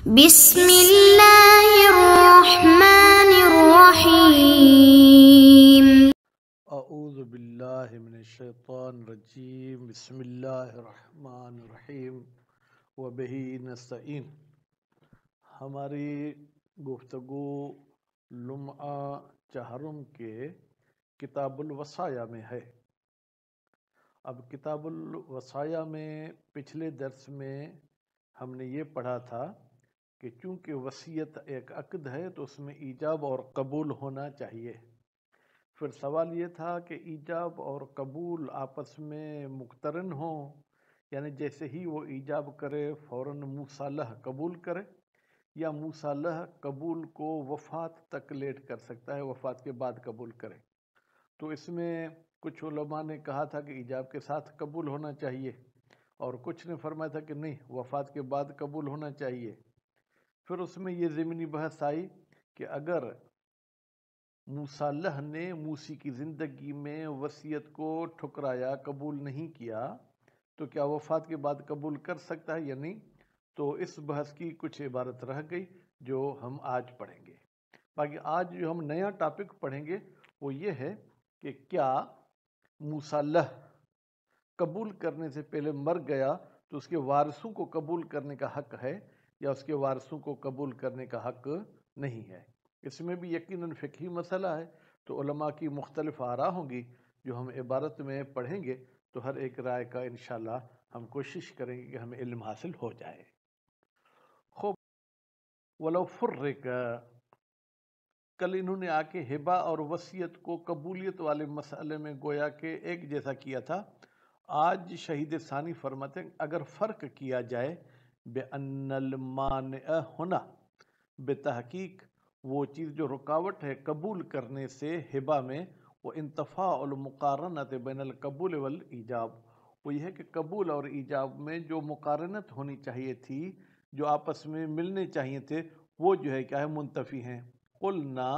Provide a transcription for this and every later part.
بسم اللہ الرحمن الرحیم۔ اعوذ باللہ من الشیطان الرجیم، بسم اللہ الرحمن الرحیم وبہ نستعین۔ ہماری گفتگو لمعہ چہارم کے کتاب الوصایا میں ہے۔ اب کتاب الوصایا میں پچھلے درس میں ہم نے یہ پڑھا تھا کہ چونکہ وصیت ایک عقد ہے تو اس میں ایجاب اور قبول ہونا چاہیے۔ پھر سوال یہ تھا کہ ایجاب اور قبول آپس میں مقترن ہوں، یعنی جیسے ہی وہ ایجاب کرے فوراً مصالح قبول کرے، یا مصالح قبول کو وفات تک لیٹ کر سکتا ہے، وفات کے بعد قبول کرے۔ تو اس میں کچھ علماء نے کہا تھا کہ ایجاب کے ساتھ قبول ہونا چاہیے، اور کچھ نے فرمایا تھا کہ نہیں، وفات کے بعد قبول ہونا چاہیے۔ پھر اس میں یہ ضمنی بحث آئی کہ اگر مصالح نے موسی کی زندگی میں وصیت کو ٹھکرایا، قبول نہیں کیا، تو کیا وفات کے بعد قبول کر سکتا ہے یا نہیں؟ تو اس بحث کی کچھ عبارت رہ گئی جو ہم آج پڑھیں گے۔ باقی آج جو ہم نیا ٹاپک پڑھیں گے وہ یہ ہے کہ کیا مصالح قبول کرنے سے پہلے مر گیا تو اس کے وارثوں کو قبول کرنے کا حق ہے یا اس کے وارثوں کو قبول کرنے کا حق نہیں ہے؟ اس میں بھی یقیناً فقہی مسئلہ ہے، تو علماء کی مختلف آراء ہوں گی جو ہم عبارت میں پڑھیں گے، تو ہر ایک رائے کا انشاءاللہ ہم کوشش کریں گے کہ ہمیں علم حاصل ہو جائے۔ خوب ولو فرق، کل انہوں نے آ کے ہبہ اور وصیت کو قبولیت والے مسئلے میں گویا کہ ایک جیسا کیا تھا۔ آج شہید ثانی فرماتے ہیں اگر فرق کیا جائے بِأَنَّ الْمَانِعَ ہونا، بتحقیق وہ چیز جو رکاوٹ ہے قبول کرنے سے ہبہ میں، وہ انتفاع المقارنت بین القبول والایجاب، وہ یہ ہے کہ قبول اور ایجاب میں جو مقارنت ہونی چاہیے تھی، جو آپس میں ملنے چاہیے تھے، وہ جو ہے کیا ہے، منتفی ہیں۔ قلنا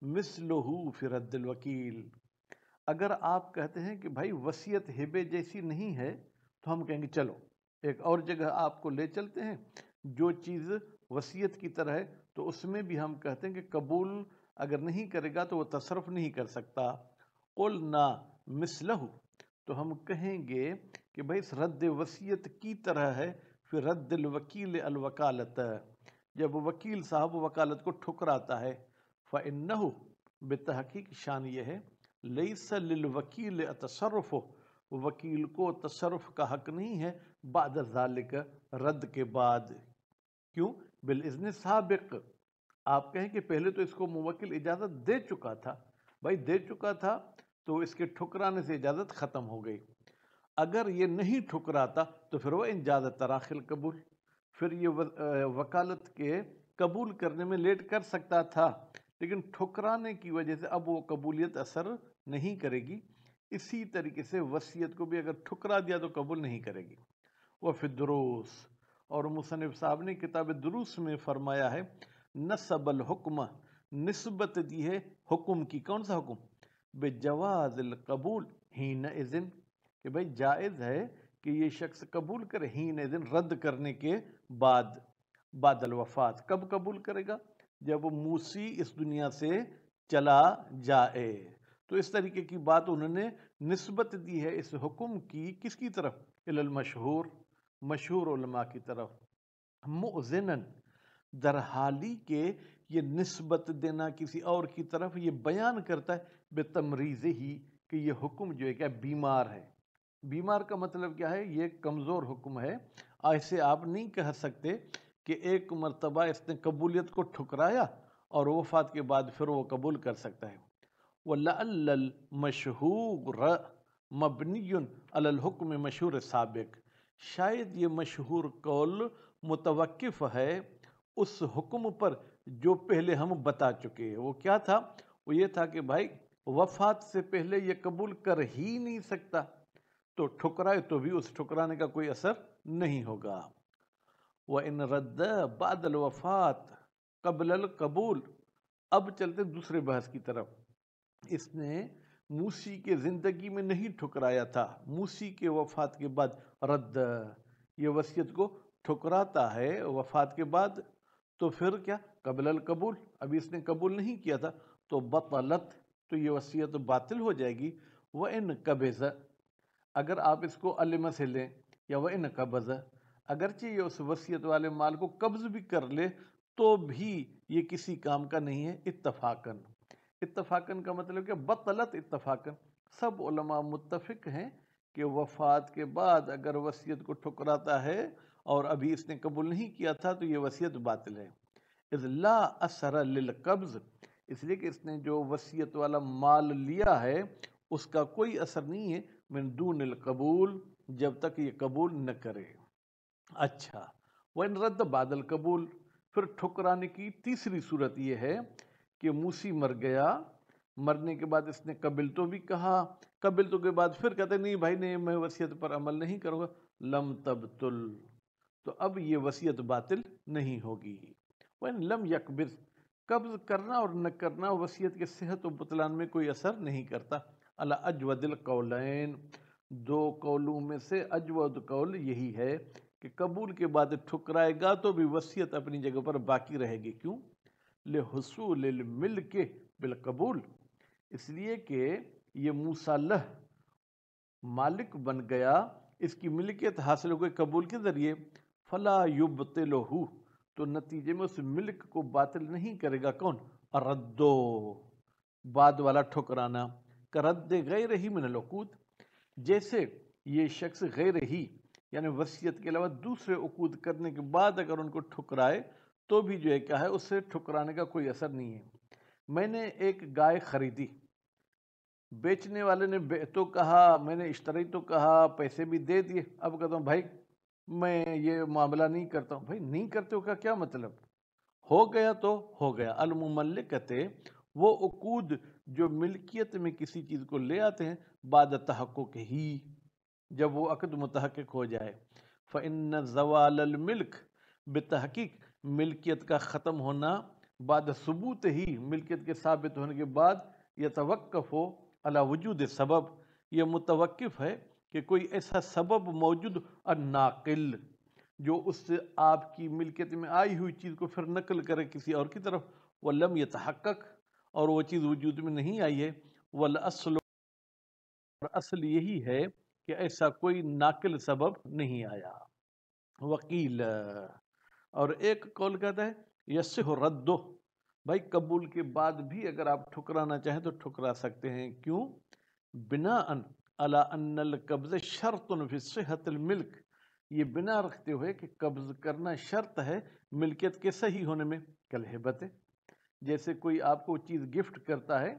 مثلہ فی رد الوکیل، اگر آپ کہتے ہیں کہ بھائی وصیت ہبے جیسی نہیں ہے تو ہم کہیں گے چلو ایک اور جگہ آپ کو لے چلتے ہیں جو چیز وصیت کی طرح ہے، تو اس میں بھی ہم کہتے ہیں کہ قبول اگر نہیں کرے گا تو وہ تصرف نہیں کر سکتا۔ قلنا مثلہ، تو ہم کہیں گے کہ بھائی اس رد وصیت کی طرح ہے پھر رد الوکیل الوکالت، جب وکیل صاحب وکالت کو ٹھکراتا ہے، فإنہ، بتحقیق شان یہ ہے، لیس للوکیل التصرف، وکیل کو تصرف کا حق نہیں ہے بعد ذالک، رد کے بعد۔ کیوں؟ بالاذن سابق، آپ کہیں کہ پہلے تو اس کو موکل اجازت دے چکا تھا، بھائی دے چکا تھا تو اس کے ٹھکرانے سے اجازت ختم ہو گئی۔ اگر یہ نہیں ٹھکراتا تو پھر وہ انجاز تراخل قبول، پھر یہ وکالت کے قبول کرنے میں لیٹ کر سکتا تھا، لیکن ٹھکرانے کی وجہ سے اب وہ قبولیت اثر نہیں کرے گی۔ اسی طریقے سے وصیت کو بھی اگر ٹھکرا دیا تو قبول نہیں کرے گی۔ وفی الدروس، اور مصنف صاحب نے کتاب دروس میں فرمایا ہے، نسب الحکم، نسبت دی ہے حکم کی، کون سا حکم؟ بجواز القبول حین اذن، کہ بھائی جائز ہے کہ یہ شخص قبول کرے، حین اذن، رد کرنے کے بعد، بعد الوفات۔ کب قبول کرے گا؟ جب موسی اس دنیا سے چلا جائے۔ تو اس طریقے کی بات انہوں نے نسبت دی ہے اس حکم کی، کس کی طرف؟ الی المشہور، مشہور علماء کی طرف۔ مؤذنن، در حالی کہ یہ نسبت دینا کسی اور کی طرف یہ بیان کرتا ہے بتمریضہ ہی، کہ یہ حکم جو ہے کیا بیمار ہے۔ بیمار کا مطلب کیا ہے؟ یہ کمزور حکم ہے، ایسے آپ نہیں کہہ سکتے کہ ایک مرتبہ اس نے قبولیت کو ٹھکرایا اور وفات کے بعد پھر وہ قبول کر سکتا ہے۔ وَلَعَلَّ الْمَشْهُورَ مَبْنِيٌّ عَلَى الْحُكْمِ مشہور سابق، شاید یہ مشہور قول متوقف ہے اس حکم پر جو پہلے ہم بتا چکے۔ وہ کیا تھا؟ وہ یہ تھا کہ بھائی وفات سے پہلے یہ قبول کر ہی نہیں سکتا، تو ٹھکرائے تو بھی اس ٹھکرانے کا کوئی اثر نہیں ہوگا۔ وَإِنْ رَدَّ بَعْدَ الْوَفَاتِ قَبْلَ الْقَبُولِ، اب چلتے دوسرے بحث کی طرف۔ اس نے موسی کے زندگی میں نہیں ٹھکرایا تھا، موسی کے وفات کے بعد رد، یہ وصیت کو ٹھکراتا ہے وفات کے بعد، تو پھر کیا قبل القبول، ابھی اس نے قبول نہیں کیا تھا، تو بطلت، تو یہ وصیت باطل ہو جائے گی۔ وَإِن قَبِضَ، اگر آپ اس کو علم سے لیں، یا وَإِن قَبَضَ، اگرچہ یہ اس وصیت والے مال کو قبض بھی کر لے تو بھی یہ کسی کام کا نہیں ہے اتفاقاً۔ اتفاقاً کا مطلب کہ بطلت اتفاقاً، سب علماء متفق ہیں کہ وفات کے بعد اگر وصیت کو ٹھکراتا ہے اور ابھی اس نے قبول نہیں کیا تھا تو یہ وصیت باطل ہے۔ اذ لا اثر للقبض، اس لیے کہ اس نے جو وصیت والا مال لیا ہے اس کا کوئی اثر نہیں ہے من دون القبول، جب تک یہ قبول نہ کرے۔ اچھا، وَإِن رَدَّ بَعْدَ الْقَبُولِ، پھر ٹھکرانے کی تیسری صورت یہ ہے کہ موسی مر گیا، مرنے کے بعد اس نے قبل تو بھی کہا، قبل تو کے بعد پھر کہتے نہیں بھائی نہیں میں وصیت پر عمل نہیں کروں گا، لم تبتل، تو اب یہ وصیت باطل نہیں ہوگی۔ وَإِن لم يقبض، قبض کرنا اور نہ کرنا وصیت کے صحت و بطلان میں کوئی اثر نہیں کرتا۔ علی اجود القولین، دو قولوں میں سے اجود قول یہی ہے کہ قبول کے بعد ٹھکرائے گا تو بھی وصیت اپنی جگہ پر باقی رہے گی۔ کیوں؟ لحصول الملک بالقبول، اس لیے کہ یہ مصالح مالک بن گیا، اس کی ملکیت حاصل ہو گئی قبول کے ذریعے، فلا یبطلہ، تو نتیجے میں اس ملک کو باطل نہیں کرے گا کون؟ الردو، بعد والا ٹھکرانا، کرد غیر ہی من العقود، جیسے یہ شخص غیر ہی یعنی وصیت کے علاوہ دوسرے عقود کرنے کے بعد اگر ان کو ٹھکرائے تو بھی جو ہے کیا ہے اس سے ٹھکرانے کا کوئی اثر نہیں ہے۔ میں نے ایک گائے خریدی، بیچنے والے نے تو کہا، میں نے اشتری تو کہا، پیسے بھی دے دیے، اب کہتا ہوں بھائی میں یہ معاملہ نہیں کرتا ہوں۔ بھائی نہیں کرتے ہو کا کیا مطلب؟ ہو گیا تو ہو گیا۔ المملکت، وہ عقود جو ملکیت میں کسی چیز کو لے آتے ہیں بعد تحقق ہی، جب وہ عقد متحقق ہو جائے۔ فإن زوال الملک، بتحقیق ملکیت کا ختم ہونا، بعد ثبوت ہی، ملکیت کے ثابت ہونے کے بعد، یتوقف علی وجود سبب، یہ متوقف ہے کہ کوئی ایسا سبب موجود الناقل جو اس سے آپ کی ملکیت میں آئی ہوئی چیز کو پھر نقل کرے کسی اور کی طرف، ولم یتحقق، اور وہ چیز وجود میں نہیں آئی ہے، والاصل، اور اصل یہی ہے کہ ایسا کوئی ناقل سبب نہیں آیا۔ وکیل، اور ایک قول کہتا ہے یصح ردہ، بھائی قبول کے بعد بھی اگر آپ ٹھکرانا چاہیں تو ٹھکرا سکتے ہیں۔ کیوں؟ بناء علی ان القبض شرط فی صحت الملک، یہ بنا رکھتے ہوئے کہ قبض کرنا شرط ہے ملکیت کے صحیح ہونے میں، کالہبت، جیسے کوئی آپ کو چیز گفٹ کرتا ہے،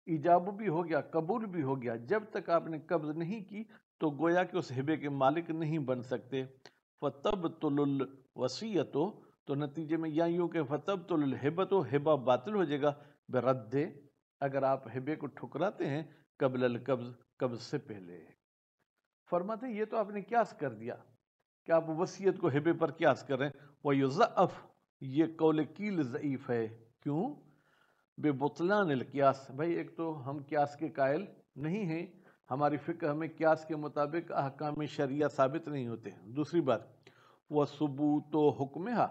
ایجاب بھی ہو گیا قبول بھی ہو گیا، جب تک آپ نے قبض نہیں کی تو گویا کہ اس ہبے کے مالک نہیں بن سکتے۔ فتبطل الوصیت، تو نتیجے میں یا یوں کہ فتبطل الہبت، ہبہ باطل ہو جائے گا، برد، اگر آپ ہبے کو ٹھکراتے ہیں قبل القبض، قبض سے پہلے۔ فرماتے ہیں یہ تو آپ نے قیاس کر دیا کہ آپ وصیت کو ہبے پر قیاس کر رہے ہیں۔ وَيُضَعَّف، یہ قول کیل ضعیف ہے۔ کیوں؟ بے بطلان القیاس، بھائی ایک تو ہم قیاس کے قائل نہیں ہیں، ہماری فقہ ہمیں قیاس کے مطابق احکام شرعیہ ثابت نہیں ہوتے۔ دوسری بات، وثبوت حکمہا،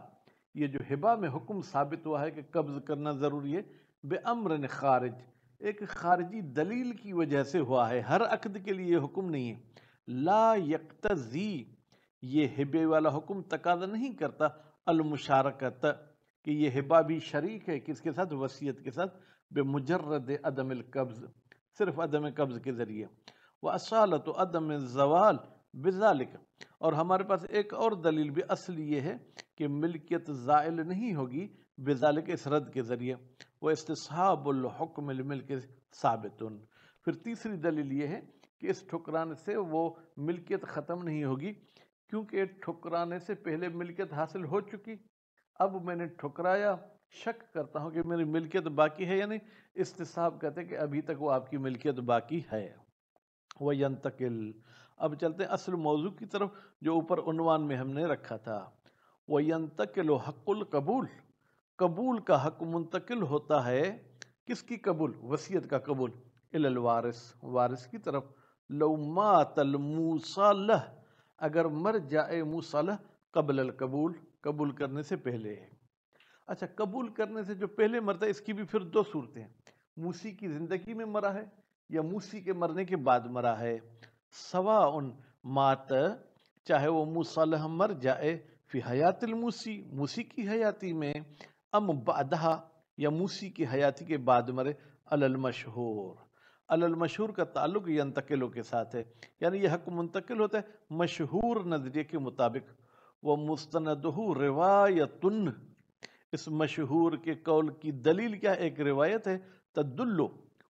یہ جو ہبہ میں حکم ثابت ہوا ہے کہ قبض کرنا ضروری ہے، بے امر خارج، ایک خارجی دلیل کی وجہ سے ہوا ہے، ہر عقد کے لیے یہ حکم نہیں ہے۔ لا یقتضی، یہ ہبے والا حکم تقاضا نہیں کرتا المشارکت، کہ یہ ہبہ بھی شریک ہے کس کے ساتھ؟ وصیت کے ساتھ، بمجرد عدم القبض، صرف عدم قبض کے ذریعے۔ وَأَصَالَةُ عَدَمِ الزَّوَالِ بِذَلِكَ، اور ہمارے پاس ایک اور دلیل بھی اصل یہ ہے کہ ملکیت زائل نہیں ہوگی بذالک، اس رد کے ذریعے۔ وَاسْتِصْحَابُ الْحُكْمِ لِلْمِلْكِ ثَابِتٌ، پھر تیسری دلیل یہ ہے کہ اس ٹھکرانے سے وہ ملکیت ختم نہیں ہوگی، کیونکہ ٹھکرانے سے پہلے ملکیت حاصل ہو چکی، اب میں نے ٹھکرایا، شک کرتا ہوں کہ میری ملکیت باقی ہے یا نہیں، استصحاب کہتے ہیں کہ ابھی تک وہ آپ کی ملکیت باقی ہے۔ وَيَنْتَقِلْ، اب چلتے ہیں اصل موضوع کی طرف جو اوپر عنوان میں ہم نے رکھا تھا۔ وَيَنْتَقِلُ حق القبول، قبول کا حق منتقل ہوتا ہے، کس کی قبول؟ وصیت کا قبول، الی الوارث، وارث کی طرف۔ لو مات الموصلہ، اگر مر جائے موصلہ قبل القبول، قبول کرنے سے پہلے۔ اچھا، قبول کرنے سے جو پہلے مرتا ہے اس کی بھی پھر دو صورتیں ہیں، موسی کی زندگی میں مرا ہے یا موسی کے مرنے کے بعد مرا ہے. سواء مات، چاہے وہ موسی مر جائے فی حیات الموسی، موسی کی حیاتی میں، ام بعدہا، یا موسی کی حیاتی کے بعد مرے، علی المشہور. علی المشہور کا تعلق ینتقلوں کے ساتھ ہے، یعنی یہ حق منتقل ہوتا ہے مشہور نظریے کے مطابق. وہ مستندہ روایتن، اس مشہور کے قول کی دلیل کیا ہے؟ ایک روایت ہے، تدلو،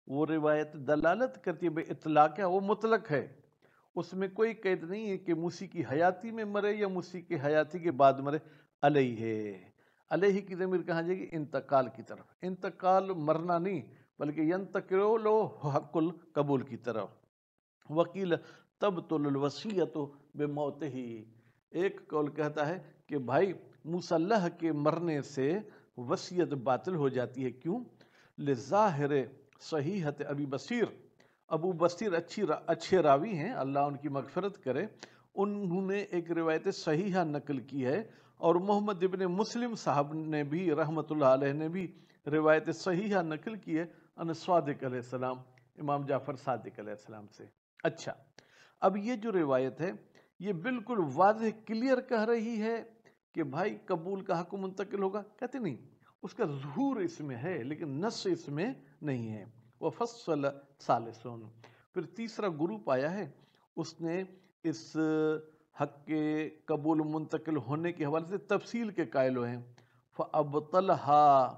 وہ روایت دلالت کرتی ہے بے اطلاق ہے، وہ مطلق ہے، اس میں کوئی قید نہیں ہے کہ موسی کی حیاتی میں مرے یا موسی کی حیاتی کے بعد مرے. علیہ، علیہ کی ضمیر کہاں جائے گی؟ انتقال کی طرف. انتقال مرنا نہیں بلکہ ینتقلو حق القبول کی طرف. وکیل تبطل الوصیت بموتہ، ایک قول کہتا ہے کہ بھائی مصلح کے مرنے سے وصیت باطل ہو جاتی ہے. کیوں؟ لظاہر صحیحت ابی بصیر، ابو بصیر اچھے راوی ہیں، اللہ ان کی مغفرت کرے، انہوں نے ایک روایت صحیحہ نقل کی ہے، اور محمد ابن مسلم صاحب نے بھی رحمۃ اللہ علیہ نے بھی روایت صحیحہ نقل کی ہے ان صادق علیہ السلام، امام جعفر صادق علیہ السلام سے. اچھا، اب یہ جو روایت ہے یہ بالکل واضح کلیئر کہہ رہی ہے کہ بھائی قبول کا حق منتقل ہوگا؟ کہتے نہیں، اس کا ظہور اس میں ہے لیکن نص اس میں نہیں ہے. وفصل ثالثون، پھر تیسرا گروپ آیا ہے، اس نے اس حق کے قبول منتقل ہونے کے حوالے سے تفصیل کے قائل ہوئے ہیں. فَأَبْطَلَهَا،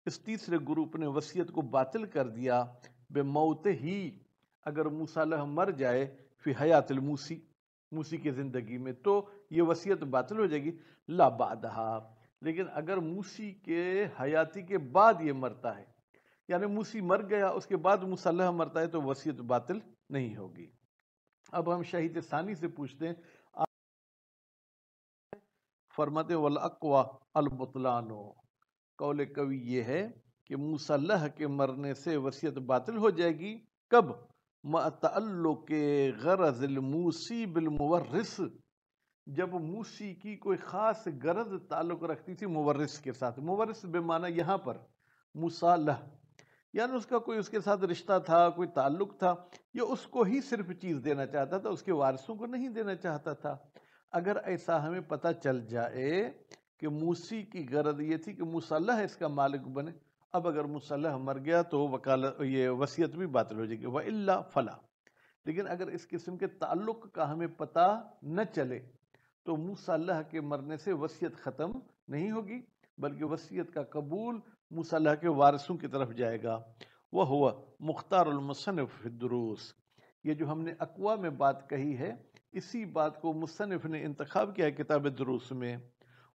اس تیسرے گروپ نے وصیت کو باطل کر دیا، بے موت ہی، اگر موسی مر جائے فی حیات الموسی، موسی کی زندگی میں تو یہ وصیت باطل ہو جائے گی. لا بعدہا، لیکن اگر موسی کے حیاتی کے بعد یہ مرتا ہے، یعنی موسی مر گیا اس کے بعد موسی مرتا ہے، تو وصیت باطل نہیں ہوگی. اب ہم شہید ثانی سے پوچھتے ہیں، فرماتے ہیں والاقوی البطلان، قول قوی یہ ہے کہ موسی کے مرنے سے وصیت باطل ہو جائے گی. کب؟ مع تعلق غرض الموسی بالمورث، جب موسی کی کوئی خاص غرض تعلق رکھتی تھی مورث کے ساتھ. مورث بمعنی یہاں پر موسی، یعنی اس کا کوئی اس کے ساتھ رشتہ تھا، کوئی تعلق تھا، یا اس کو ہی صرف چیز دینا چاہتا تھا، اس کے وارثوں کو نہیں دینا چاہتا تھا. اگر ایسا ہمیں پتہ چل جائے کہ موسی کی غرض یہ تھی کہ موسی اس کا مالک بنے، اب اگر موسی مر گیا تو وکالت، یہ وصیت بھی باطل ہو جائے گی. وَإِلَّا فَلَا، لیکن اگر اس قسم کے تعلق کا ہمیں پتہ نہ چلے تو موسی کے مرنے سے وصیت ختم نہیں ہوگی بلکہ وصیت کا قبول موسی کے وارثوں کی طرف جائے گا. وَهُوَ مختار المصنف فی الدروس، یہ جو ہم نے اقوا میں بات کہی ہے اسی بات کو مصنف نے انتخاب کیا ہے کتاب دروس میں.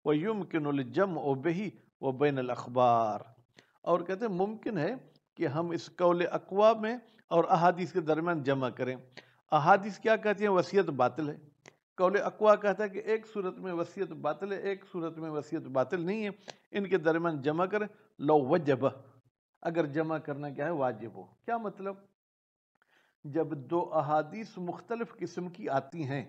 وَيُمْكِنُ الْجَمْعُ بِهِ وَبَيْنَ الْأَخْبَارِ، اور کہتے ہیں ممکن ہے کہ ہم اس قول اقوا میں اور احادیث کے درمیان جمع کریں. احادیث کیا کہتی ہیں؟ وصیت باطل ہے. قول اقوا کہتا ہے کہ ایک صورت میں وصیت باطل ہے، ایک صورت میں وصیت باطل نہیں ہے، ان کے درمیان جمع کریں. لو وجب، اگر جمع کرنا کیا ہے؟ واجب ہو. کیا مطلب؟ جب دو احادیث مختلف قسم کی آتی ہیں،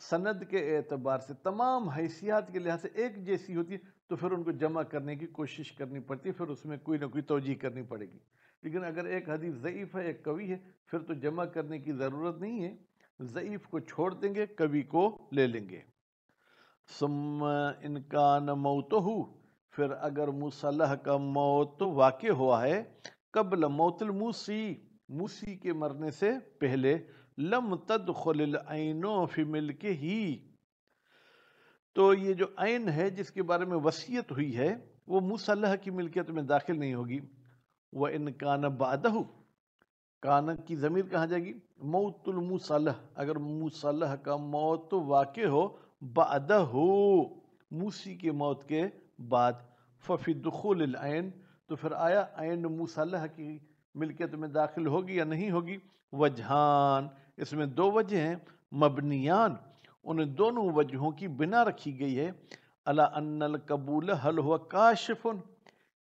سند کے اعتبار سے تمام حیثیات کے لحاظ سے ایک جیسی ہوتی ہے، تو پھر ان کو جمع کرنے کی کوشش کرنی پڑتی ہے، پھر اس میں کوئی نہ کوئی توجیہ کرنی پڑے گی. لیکن اگر ایک حدیث ضعیف ہے ایک قوی ہے، پھر تو جمع کرنے کی ضرورت نہیں ہے، ضعیف کو چھوڑ دیں گے، قوی کو لے لیں گے. ثم ان کان موتہ، پھر اگر موسی کا موت واقع ہوا ہے قبل موت الموسی، موسی کے مرنے سے پہلے، لم تدخل العین فی ملکہ ہی، تو یہ جو عین ہے جس کے بارے میں وصیت ہوئی ہے وہ موسی کی ملکیت میں داخل نہیں ہوگی. وَإِنْ كَانَ بَعْدَهُ، کان کی ضمیر کہاں جائے گی؟ موت الموسی، اگر موسی کا موت واقع ہو بعدہ، موسی کے موت کے بعد، ففی دخول العین، تو پھر آیا عین موسی کی ملکیت میں داخل ہوگی یا نہیں ہوگی؟ وجہان، اس میں دو وجہ ہیں، مبنیان، ان دونوں وجہوں کی بنا رکھی گئی ہے. الا ان القبول حل ہوا کاشف،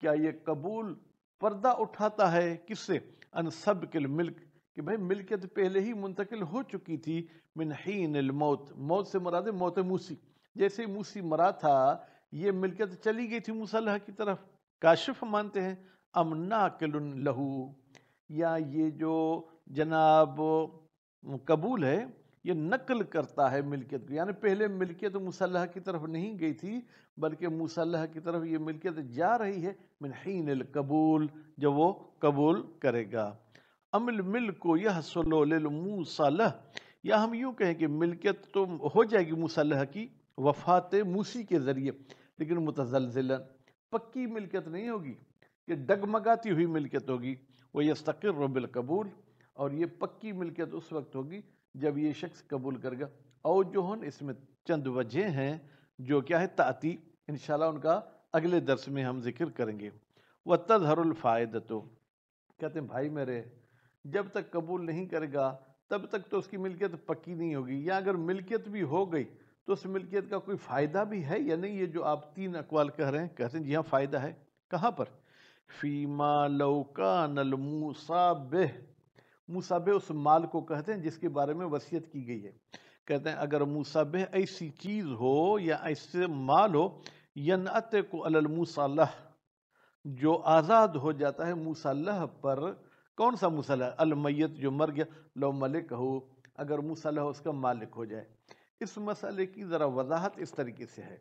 کیا یہ قبول پردہ اٹھاتا ہے کس سے؟ ان سبق الملک، کہ بھئی ملکیت پہلے ہی منتقل ہو چکی تھی. من حین الموت، موت سے مراد ہے موت موسی، جیسے موسی مرا تھا یہ ملکیت چلی گئی تھی مصالحہ کی طرف، کاشف مانتے ہیں، ام ناقل لہو، یا یہ جو جناب قبول ہے یہ نقل کرتا ہے ملکیت کو، یعنی پہلے ملکیت مصالحہ کی طرف نہیں گئی تھی بلکہ مصالحہ کی طرف یہ ملکیت جا رہی ہے من حین القبول، جب وہ قبول کرے گا۔ ام الملک یحصل للموصلہ، یا ہم یوں کہیں کہ ملکیت تو ہو جائے گی مصالحہ کی وفات موسی کے ذریعے، لیکن متزلزلا، پکی ملکیت نہیں ہوگی، یہ ڈگمگاتی ہوئی ملکیت ہوگی، وہ یستقر بالقبول، اور یہ پکی ملکیت اس وقت ہوگی جب یہ شخص قبول کرے گا۔ اوجہن، اس میں چند وجہ ہیں جو کیا ہے تاتی، انشاءاللہ ان کا اگلے درس میں ہم ذکر کریں گے۔ وَتَظْهَرُ الْفَائِدَةُ، کہتے ہیں بھائی میرے جب تک قبول نہیں کرے گا تب تک تو اس کی ملکیت پکی نہیں ہوگی، یا اگر ملکیت بھی ہو گئی تو اس ملکیت کا کوئی فائدہ بھی ہے یا نہیں؟ یہ جو آپ تین اقوال کہہ رہے ہیں، کہتے ہیں جی ہاں فائدہ ہے۔ کہاں پر؟ فیما لو کان الموصى، موصى اس مال کو کہتے ہیں جس کے بارے میں وصیت کی گئی ہے۔ کہتے ہیں اگر موصى ایسی چیز ہو یا ایسے مال ہو ینعتق علی الموصلح، جو آزاد ہو جاتا ہے مصالحہ پر۔ کون سا مصالحہ؟ المیت، جو مر گیا، لو ملک ہو، اگر مصالحہ اس کا مالک ہو جائے۔ اس مسئلے کی ذرا وضاحت اس طریقے سے ہے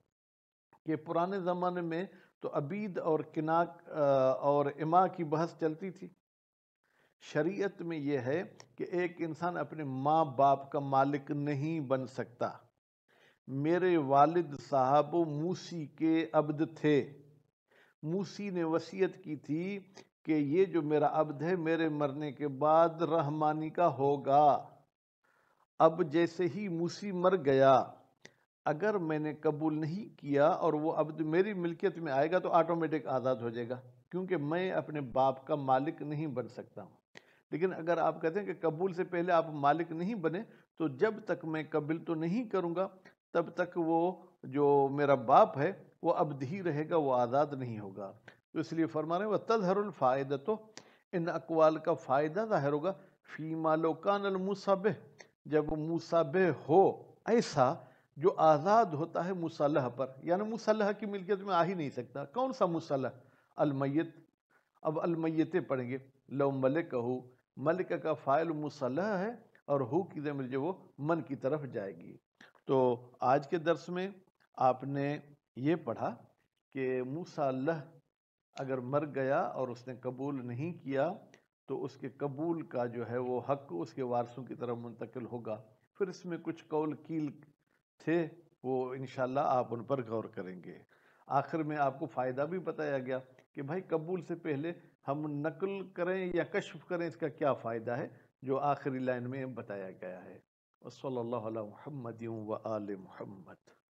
کہ پرانے زمانے میں تو عبید اور کناک اور اما کی بحث چلتی تھی۔ شریعت میں یہ ہے کہ ایک انسان اپنے ماں باپ کا مالک نہیں بن سکتا۔ میرے والد صاحب موسی کے عبد تھے، موسی نے وصیت کی تھی کہ یہ جو میرا عبد ہے میرے مرنے کے بعد رحمانی کا ہوگا۔ اب جیسے ہی موسی مر گیا، اگر میں نے قبول نہیں کیا اور وہ عبد میری ملکیت میں آئے گا تو آٹومیٹک آزاد ہو جائے گا، کیونکہ میں اپنے باپ کا مالک نہیں بن سکتا ہوں۔ لیکن اگر آپ کہتے ہیں کہ قبول سے پہلے آپ مالک نہیں بنے، تو جب تک میں قبول تو نہیں کروں گا تب تک وہ جو میرا باپ ہے وہ عبد ہی رہے گا، وہ آزاد نہیں ہوگا۔ تو اس لیے فرما رہے ہیں وَتَظْهَرُ الْفَائِدَةُ، ان اقوال کا فائدہ ظاہر ہوگا فِيمَا لَوْ كَانَ الْمُصَبِّحُ، جب مصابہ ہو ایسا جو آزاد ہوتا ہے مصالحہ پر، یعنی مصالحہ کی ملکیت میں آ ہی نہیں سکتا۔ کون سا مصالحہ؟ المیت۔ اب المیتیں پڑھیں گے، لو ملک ہو، ملک کا فاعل مصالحہ ہے اور ہو کی ضمیر جو وہ من کی طرف جائے گی۔ تو آج کے درس میں آپ نے یہ پڑھا کہ مصالحہ اگر مر گیا اور اس نے قبول نہیں کیا تو اس کے قبول کا جو ہے وہ حق اس کے وارثوں کی طرف منتقل ہوگا۔ پھر اس میں کچھ قول کیل تھے، وہ انشاءاللہ آپ ان پر غور کریں گے۔ آخر میں آپ کو فائدہ بھی بتایا گیا کہ بھائی قبول سے پہلے ہم نقل کریں یا کشف کریں، اس کا کیا فائدہ ہے، جو آخری لائن میں بتایا گیا ہے۔ وصلی اللہ علی محمد و آل محمد۔